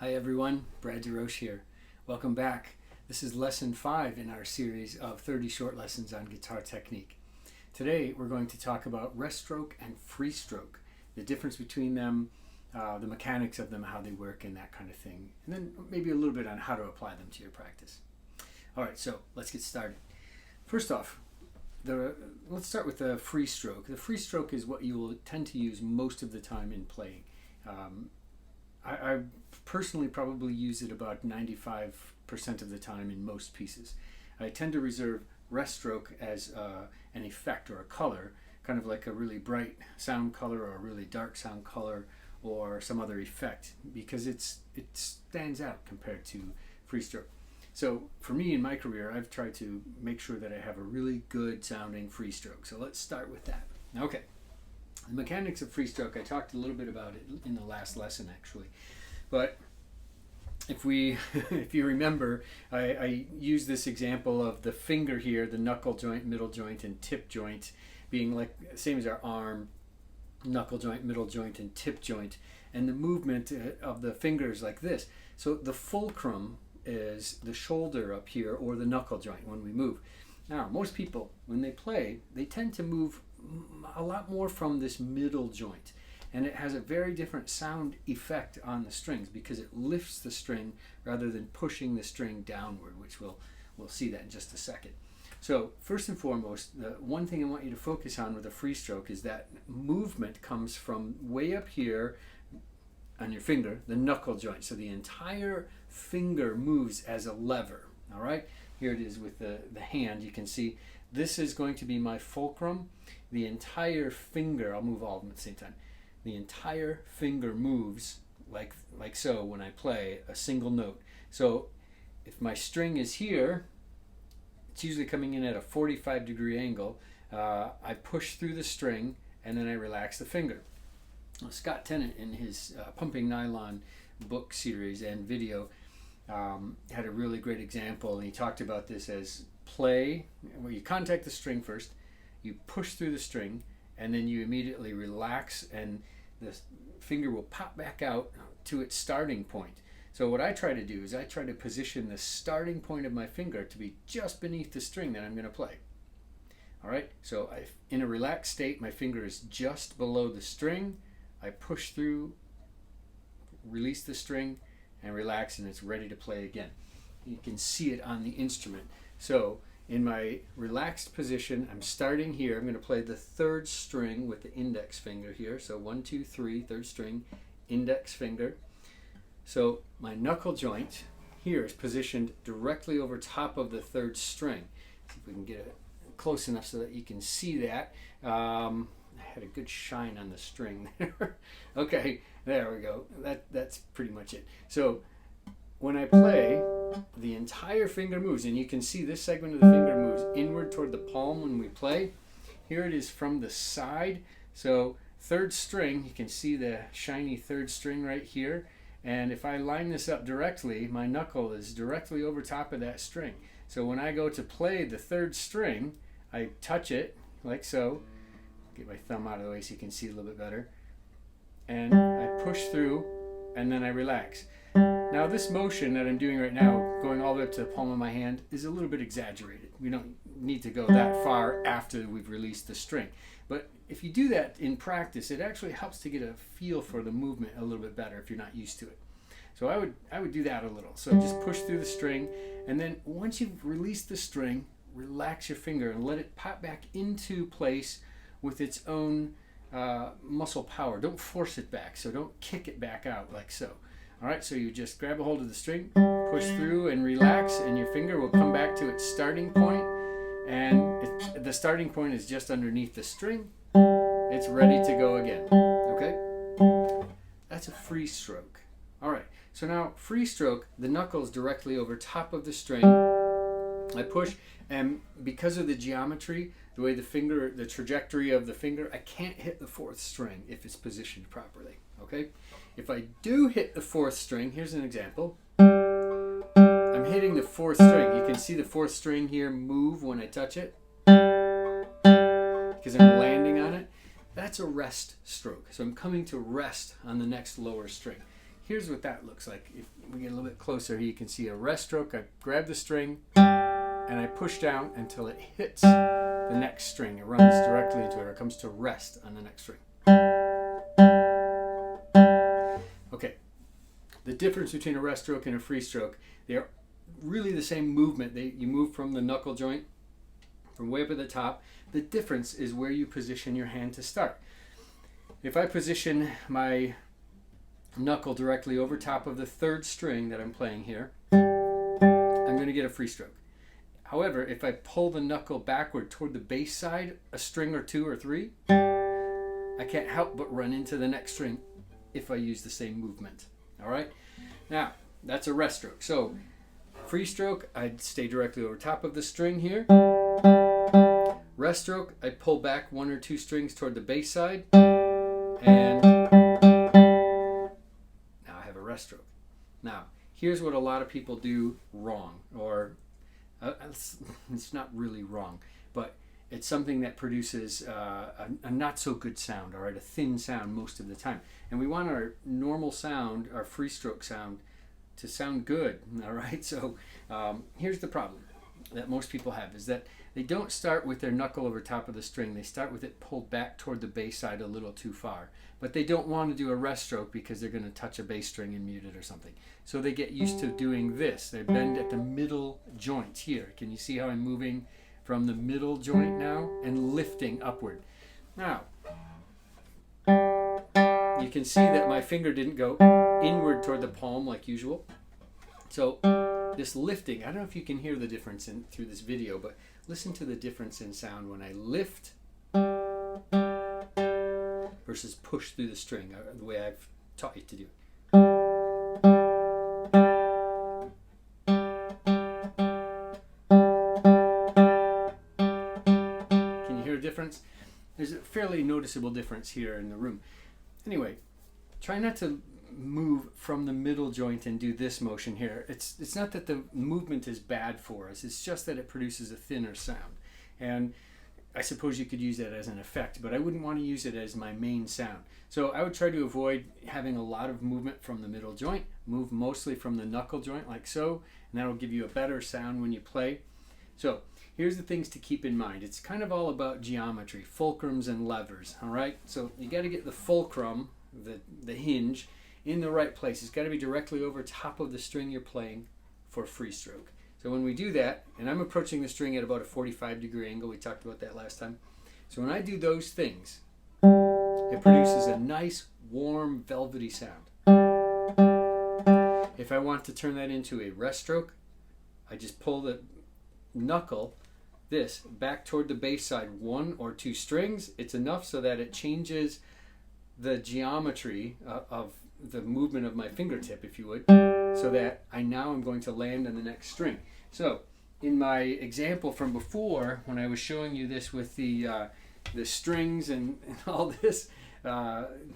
Hi everyone, Brad DeRoche here. Welcome back. This is lesson 5 in our series of 30 short lessons on guitar technique. Today we're going to talk about rest stroke and free stroke, the difference between them, the mechanics of them, how they work and that kind of thing, and then maybe a little bit on how to apply them to your practice. Alright, so let's get started. First off, let's start with the free stroke. The free stroke is what you will tend to use most of the time in playing. I personally probably use it about 95% of the time in most pieces. I tend to reserve rest stroke as an effect or a color, kind of like a really bright sound color or a really dark sound color or some other effect, because it stands out compared to free stroke. So for me in my career, I've tried to make sure that I have a really good sounding free stroke. So let's start with that. Okay. The mechanics of free stroke, I talked a little bit about it in the last lesson actually. But if you remember, I used this example of the finger here, the knuckle joint, middle joint, and tip joint being like same as our arm, knuckle joint, middle joint, and tip joint, and the movement of the fingers like this. So the fulcrum is the shoulder up here or the knuckle joint when we move. Now, most people, when they play, they tend to move a lot more from this middle joint, and it has a very different sound effect on the strings because it lifts the string rather than pushing the string downward, which we'll see that in just a second. So first and foremost, the one thing I want you to focus on with a free stroke is that movement comes from way up here on your finger, the knuckle joint. So the entire finger moves as a lever. All right, here it is with the hand. You can see this is going to be my fulcrum. The entire finger, I'll move all of them at the same time. The entire finger moves like so when I play a single note. So if my string is here, it's usually coming in at a 45-degree angle. I push through the string and then I relax the finger. Scott Tennant in his Pumping Nylon book series and video had a really great example, and he talked about this as play, where you contact the string first, you push through the string, and then you immediately relax and the finger will pop back out to its starting point. So what I try to do is I try to position the starting point of my finger to be just beneath the string that I'm going to play. All right, so in a relaxed state, my finger is just below the string. I push through, release the string, and relax, and it's ready to play again. You can see it on the instrument. So in my relaxed position, I'm starting here. I'm going to play the third string with the index finger here. So 1, 2, 3, third string, index finger. So my knuckle joint here is positioned directly over top of the third string. See if we can get it close enough so that you can see that. I had a good shine on the string there. Okay, there we go. That's pretty much it. So when I play, the entire finger moves, and you can see this segment of the finger moves inward toward the palm when we play. Here it is from the side. So third string, you can see the shiny third string right here. And if I line this up directly, my knuckle is directly over top of that string. So when I go to play the third string, I touch it like so. Get my thumb out of the way so you can see a little bit better. And I push through, and then I relax. Now this motion that I'm doing right now, going all the way up to the palm of my hand, is a little bit exaggerated. We don't need to go that far after we've released the string. But if you do that in practice, it actually helps to get a feel for the movement a little bit better if you're not used to it. So I would do that a little. So just push through the string, and then once you've released the string, relax your finger and let it pop back into place with its own muscle power. Don't force it back, so don't kick it back out like so. All right, so you just grab a hold of the string, push through and relax, and your finger will come back to its starting point, and the starting point is just underneath the string. It's ready to go again, okay? That's a free stroke. All right, so now free stroke, the knuckles directly over top of the string. I push, and because of the geometry, the way the finger, the trajectory of the finger, I can't hit the fourth string if it's positioned properly, okay? If I do hit the fourth string, here's an example. I'm hitting the fourth string. You can see the fourth string here move when I touch it because I'm landing on it. That's a rest stroke. So I'm coming to rest on the next lower string. here's what that looks like. If we get a little bit closer here, you can see a rest stroke. I grab the string and I push down until it hits the next string. It runs directly into it, or it comes to rest on the next string. Okay, the difference between a rest stroke and a free stroke, they're really the same movement. You move from the knuckle joint, from way up at the top. The difference is where you position your hand to start. If I position my knuckle directly over top of the third string that I'm playing here, I'm going to get a free stroke. However, if I pull the knuckle backward toward the bass side, a string or two or three, I can't help but run into the next string if I use the same movement. All right? Now, that's a rest stroke. So, free stroke, I'd stay directly over top of the string here. Rest stroke, I pull back one or two strings toward the bass side, and now I have a rest stroke. Now, here's what a lot of people do wrong, or it's not really wrong, but it's something that produces a not so good sound, all right, a thin sound most of the time. And we want our normal sound, our free stroke sound, to sound good, all right? So here's the problem that most people have, is that they don't start with their knuckle over top of the string. They start with it pulled back toward the bass side a little too far. But they don't want to do a rest stroke because they're going to touch a bass string and mute it or something. So they get used to doing this. They bend at the middle joint here. Can you see how I'm moving from the middle joint now and lifting upward? Now, you can see that my finger didn't go inward toward the palm like usual. So this lifting, I don't know if you can hear the difference through this video, but listen to the difference in sound when I lift versus push through the string, the way I've taught you to do it. Can you hear a difference? There's a fairly noticeable difference here in the room. Anyway, try not to move from the middle joint and do this motion here. It's not that the movement is bad for us, it's just that it produces a thinner sound. And I suppose you could use that as an effect, but I wouldn't want to use it as my main sound. So I would try to avoid having a lot of movement from the middle joint, move mostly from the knuckle joint like so, and that'll give you a better sound when you play. So here's the things to keep in mind. It's kind of all about geometry, fulcrums and levers, all right? So you got to get the fulcrum, the hinge, in the right place. It's got to be directly over top of the string you're playing for free stroke. So when we do that, and I'm approaching the string at about a 45-degree angle, we talked about that last time. So when I do those things, it produces a nice, warm, velvety sound. If I want to turn that into a rest stroke, I just pull the knuckle, this, back toward the bass side one or two strings. It's enough so that it changes the geometry of the movement of my fingertip, if you would, so that I now am going to land on the next string. So in my example from before, when I was showing you this with the strings and all this,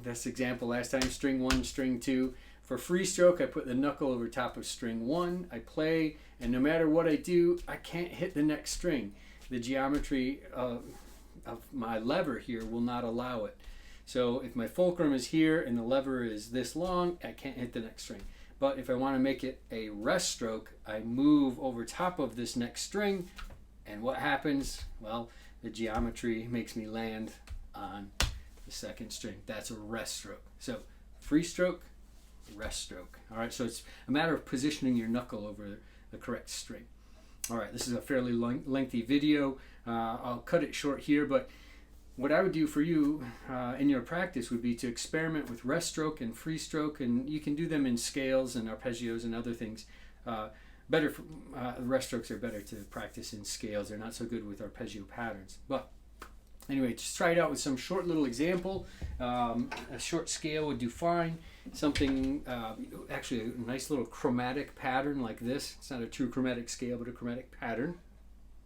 this example last time, string 1, string 2, for free stroke I put the knuckle over top of string 1, I play, and no matter what I do, I can't hit the next string. The geometry of my lever here will not allow it. So if my fulcrum is here and the lever is this long, I can't hit the next string. But if I want to make it a rest stroke, I move over top of this next string, and what happens? Well, the geometry makes me land on the second string. That's a rest stroke. So free stroke, rest stroke. All right, so it's a matter of positioning your knuckle over the correct string. All right, this is a fairly lengthy video. I'll cut it short here, but what I would do for you in your practice would be to experiment with rest stroke and free stroke, and you can do them in scales and arpeggios and other things. Rest strokes are better to practice in scales. They're not so good with arpeggio patterns. But anyway, just try it out with some short little example. A short scale would do fine. Something, actually a nice little chromatic pattern like this. It's not a true chromatic scale, but a chromatic pattern.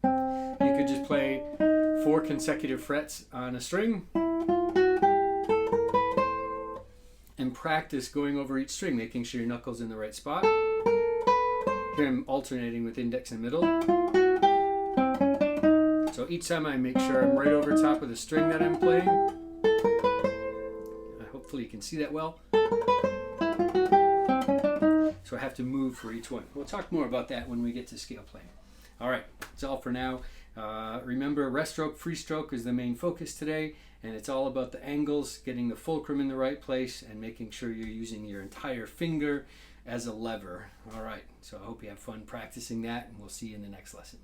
You could just play 4 consecutive frets on a string and practice going over each string, making sure your knuckle's in the right spot. Here I'm alternating with index and middle. So each time I make sure I'm right over top of the string that I'm playing. Hopefully you can see that well. So I have to move for each one. We'll talk more about that when we get to scale playing. All right, that's all for now. Remember, rest stroke, free stroke is the main focus today, and it's all about the angles, getting the fulcrum in the right place, and making sure you're using your entire finger as a lever. All right, so I hope you have fun practicing that, and we'll see you in the next lesson.